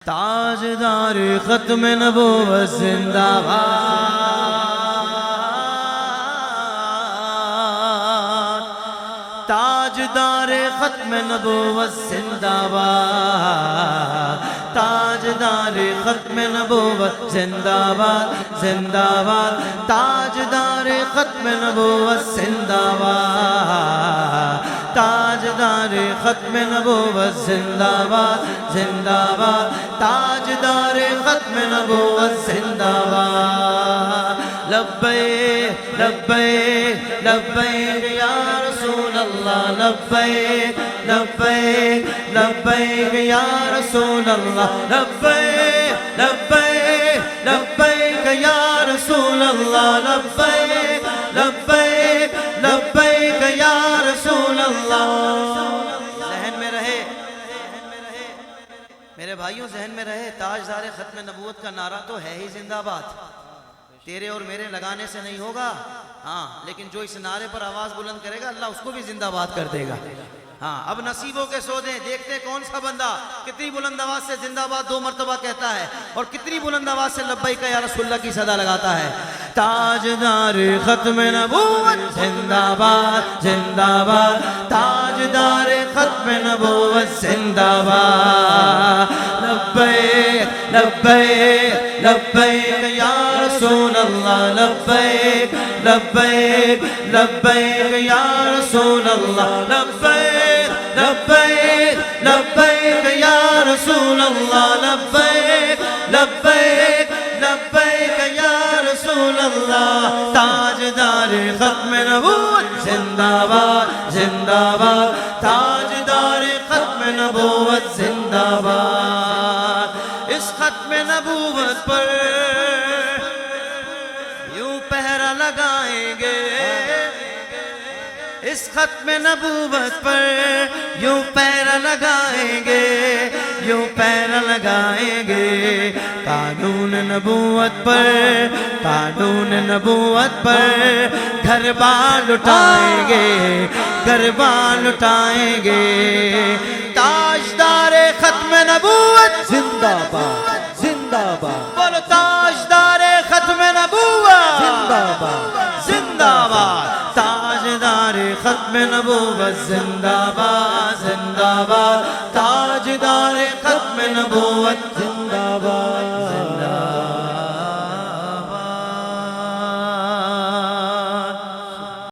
تاجدار ختم نبوت زندہ باد، تاجدار ختم نبوت زندہ باد، تاجدار ختم نبوت زندہ باد، زندہ باد، تاجدار ختم نبوت زندہ باد، تاجدار ختم نبوت زندہ باد، زندہ باد، تاجدار ختم نبوت زندہ باد۔ لبیک لبیک لبیک یا رسول اللہ، لبیک لبیک لبیک یا رسول اللہ، لبیک لبیک لبیک یا رسول اللہ، لبیک لبیک لبیک یا رسول اللہ۔ ذہن میں رہے میرے بھائیوں، ذہن میں رہے، تاجدار ختم نبوت کا نعرہ تو ہے ہی زندہ باد، تیرے اور میرے لگانے سے نہیں ہوگا، ہاں، لیکن جو اس نعرے پر آواز بلند کرے گا اللہ اس کو بھی زندہ باد کر دے گا۔ ہاں، اب نصیبوں کے سودے دیکھتے کون سا بندہ کتنی بلند آواز سے زندہ باد 2 مرتبہ کہتا ہے اور کتنی بلند آواز سے لبیک یا رسول اللہ کی صدا لگاتا ہے۔ تاجدار ختم نبوت زندہ باد، زندہ باد، تاجدار ختم نبوت زندہ باد۔ لبیک لبیک لبیک یا رسول اللہ، لبیک لبیک لبیک یا رسول اللہ، لبیک لبیک لبیک یا رسول اللہ، لبیک لبیک لبیک یا رسول اللہ۔ تاجدار ختم نبوت زندہ باد، زندہ باد، تاجدار ختم نبوت زندہ باد۔ اس ختم نبوت پر یوں پہرا لگائیں گے، اس ختم نبوت پر یوں پہرا لگائیں گے، یوں پہرا لگائیں گے، قانون نبوت پر، قانون نبوت پر گھر بار لٹائیں گے، گھر بار لٹائیں گے۔ تاجدار ختم نبوت زندہ باد، زندہ باد، بولو تاجدار ختم نبوت زندہ باد، زندہ باد، تاجدار ختم نبوت زندہ باد، زندہ باد، تاجدار ختم نبوت زندہ